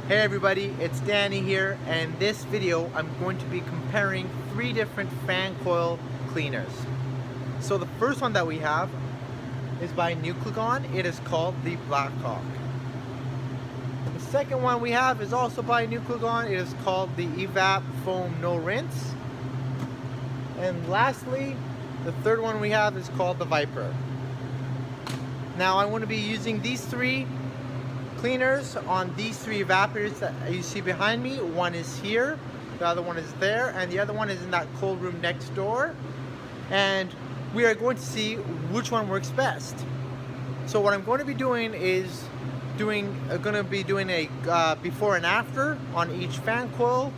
Hey everybody, it's Danny here, and in this video I'm going to be comparing 3 different fan coil cleaners. So the first one that we have is by Nuclagon. It is called the Blackhawk. The second one we have is also by Nuclagon. It is called the Evap Foam No Rinse. And lastly, the third one we have is called the Viper. Now I'm going to be using these 3 cleaners on these 3 evaporators that you see behind me. One is here, the other one is there, and the other one is in that cold room next door. And we are going to see which one works best. So what I'm going to be doing is doing a before and after on each fan coil,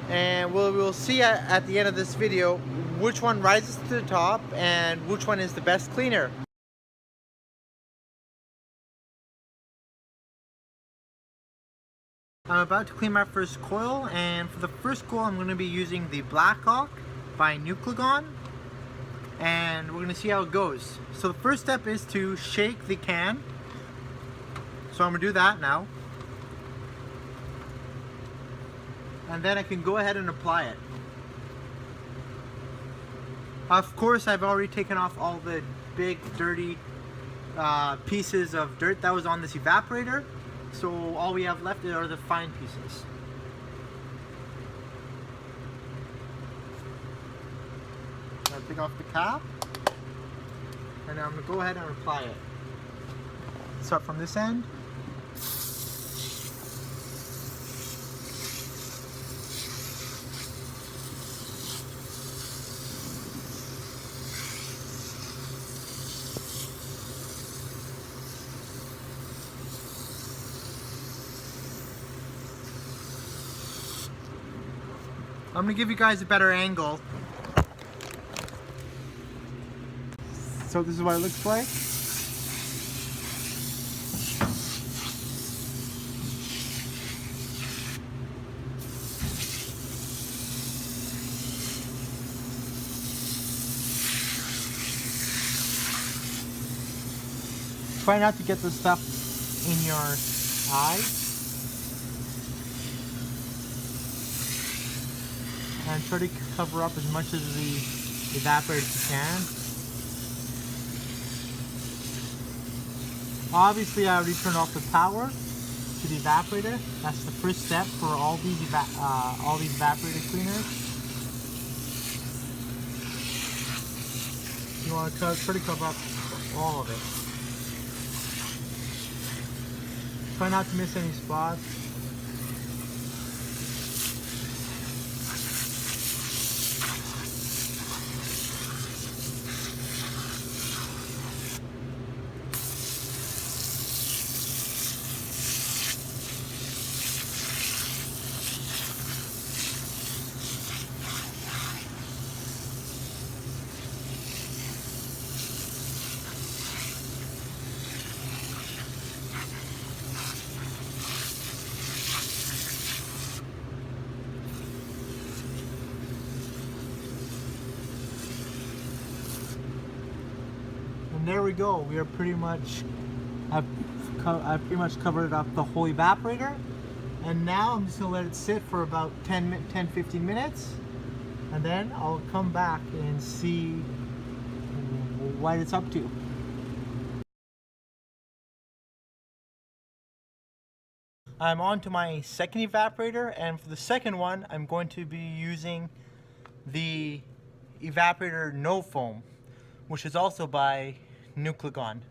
and we'll see at the end of this video which one rises to the top and which one is the best cleaner. I'm about to clean my first coil, and for the first coil I'm going to be using the Blackhawk by Nuclagon, and we're going to see how it goes. So the first step is to shake the can, so I'm going to do that now, and then I can go ahead and apply it. Of course, I've already taken off all the big dirty pieces of dirt that was on this evaporator. So all we have left are the fine pieces. I'm gonna take off the cap, and I'm gonna go ahead and apply it. Start from this end. I'm going to give you guys a better angle. So this is what it looks like. Try not to get the stuff in your eyes. And try to cover up as much of the evaporator as you can. Obviously, I already turned off the power to the evaporator. That's the first step for all these evaporator cleaners. You want to try to cover up all of it. Try not to miss any spots. And there we go. We are pretty much, I've pretty much covered up the whole evaporator. And now I'm just going to let it sit for about 10-15 minutes. And then I'll come back and see what it's up to. I'm on to my second evaporator, and for the second one I'm going to be using the evaporator No Foam, which is also by Nuclagon.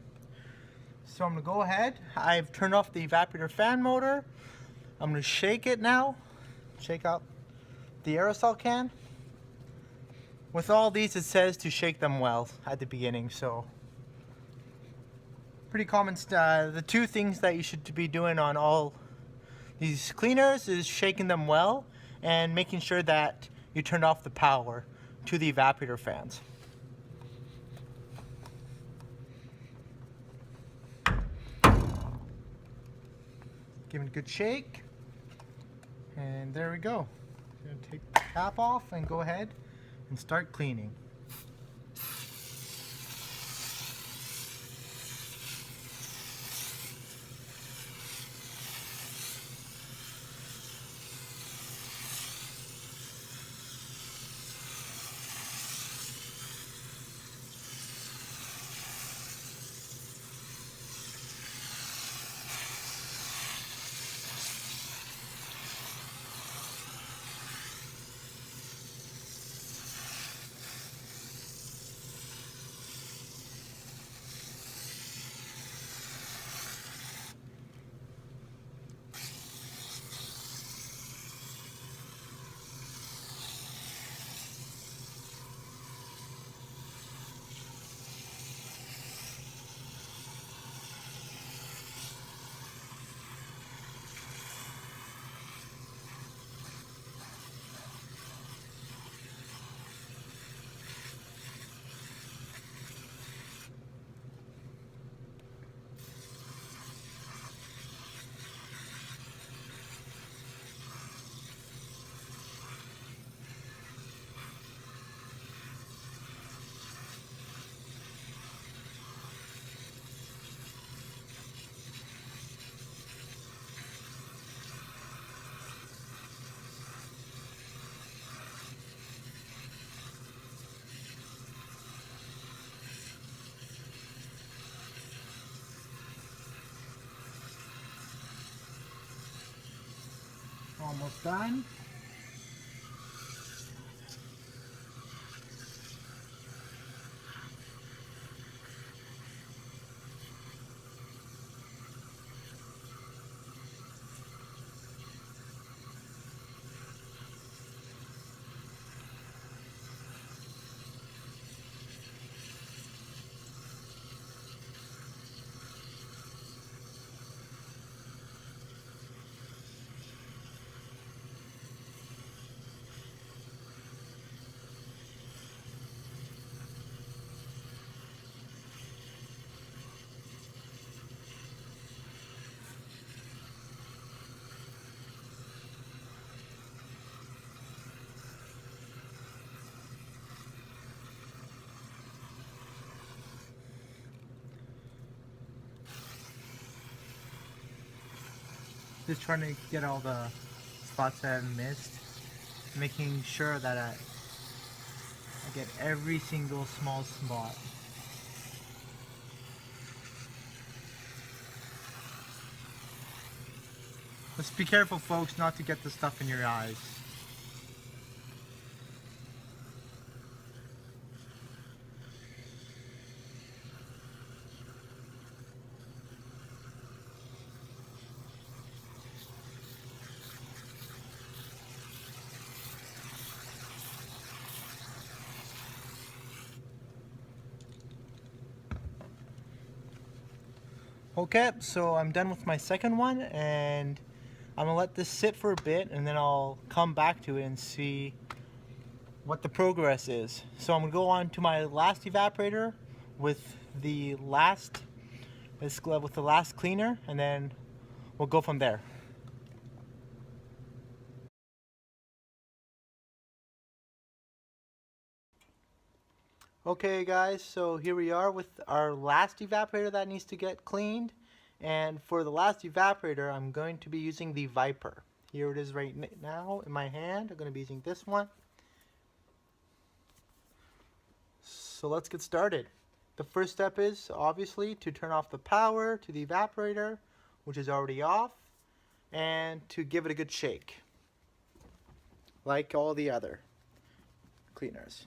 So I'm going to go ahead. I've turned off the evaporator fan motor. I'm going to shake it now. Shake out the aerosol can. With all these, it says to shake them well at the beginning, so pretty common. The 2 things that you should be doing on all these cleaners is shaking them well and making sure that you turn off the power to the evaporator fans. Give it a good shake, and there we go. I'm going to take the cap off and go ahead and start cleaning. Almost done. Just trying to get all the spots that I've missed, making sure that I get every single small spot. Just be careful, folks, not to get the stuff in your eyes. Okay, so I'm done with my second one, and I'm gonna let this sit for a bit, and then I'll come back to it and see what the progress is. So I'm gonna go on to my last evaporator with the last cleaner, and then we'll go from there. Okay guys, so here we are with our last evaporator that needs to get cleaned, and for the last evaporator I'm going to be using the Viper. Here it is right now in my hand. I'm going to be using this one. So let's get started. The first step is obviously to turn off the power to the evaporator, which is already off, and to give it a good shake like all the other cleaners.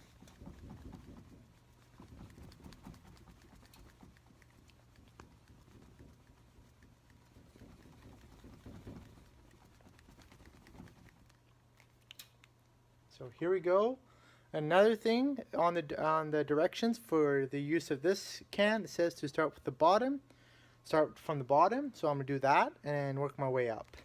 So here we go. Another thing on the directions for the use of this can, it says to start with the bottom. Start from the bottom, so I'm going to do that and work my way up.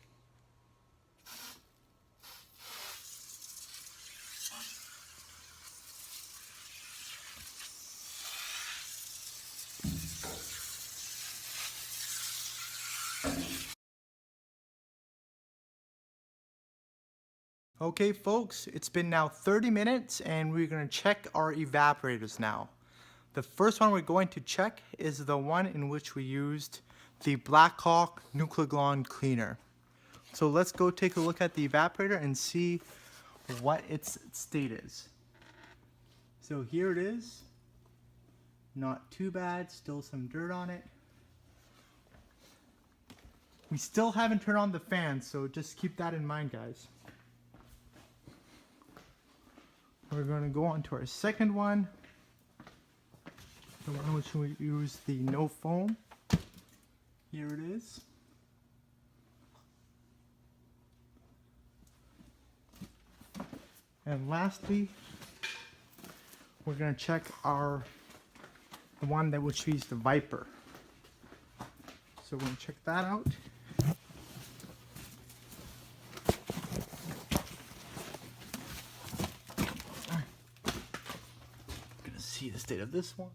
Okay folks, it's been now 30 minutes and we're going to check our evaporators now. The first one we're going to check is the one in which we used the Blackhawk Nuclagon cleaner. So let's go take a look at the evaporator and see what its state is. So here it is. Not too bad, still some dirt on it. We still haven't turned on the fan, so just keep that in mind, guys. We're going to go on to our second one, the one which we use the no foam. Here it is. And lastly, we're going to check the one that which we use the Viper. So we're going to check that out. See the state of this one.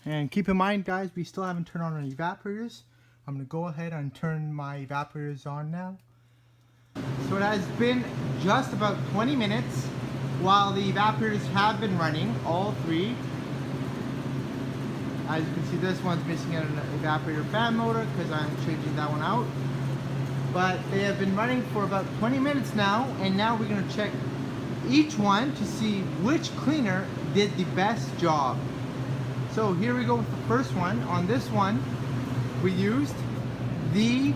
And keep in mind, guys, we still haven't turned on our evaporators. I'm going to go ahead and turn my evaporators on now. So it has been just about 20 minutes while the evaporators have been running, all three. As you can see, this one's missing an evaporator fan motor because I'm changing that one out. But they have been running for about 20 minutes now, and now we're going to check each one to see which cleaner did the best job. So here we go with the first one. On this one, we used the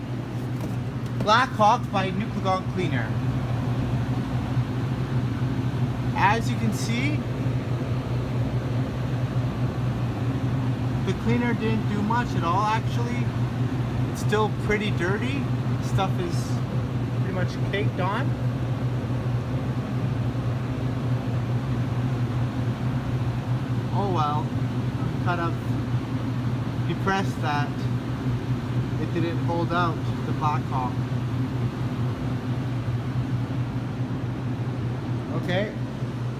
Blackhawk by Nuclagon cleaner. As you can see, the cleaner didn't do much at all actually. It's still pretty dirty. Stuff is pretty much caked on. Oh well, I'm kind of depressed that it didn't hold out the Blackhawk. Okay,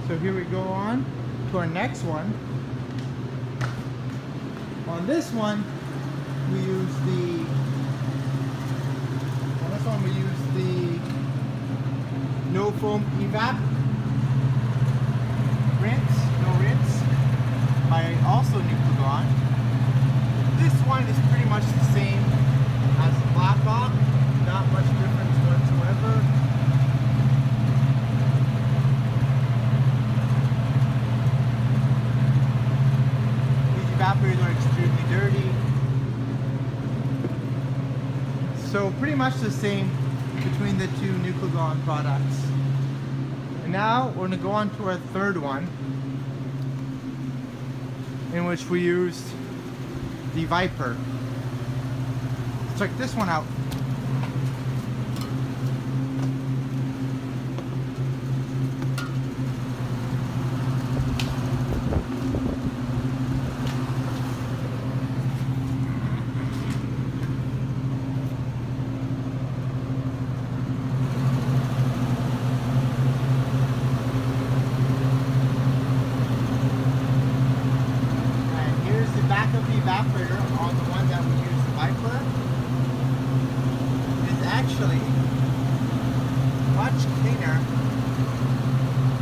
so here we go on to our next one. On this one, we use the No Foam Evap No Rinse by also Nuclagon. This one is pretty much the same as the Blackhawk, not much difference whatsoever. These evaporators are extremely dirty. So pretty much the same between the two Nuclagon products. And now we're going to go on to our third one, in which we used the Viper. Let's check this one out. Evaporator on the one that we use, the Viper, is actually much cleaner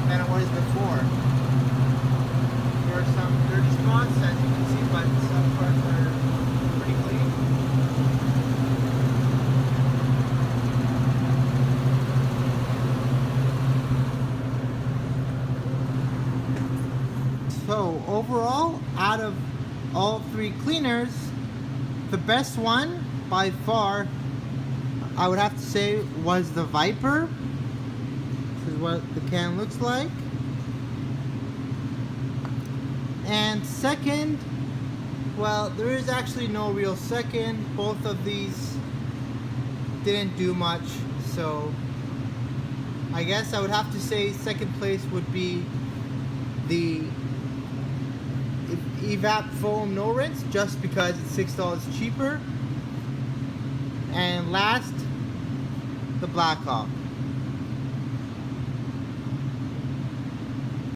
than it was before. There are some dirty spots, as you can see, but some parts are pretty clean. So overall, out of all three cleaners, the best one by far, I would have to say, was the Viper. This is what the can looks like. And second, well, there is actually no real second. Both of these didn't do much, so I guess I would have to say second place would be the Evap Foam No Rinse, just because it's $6 cheaper. And last, the Blackhawk.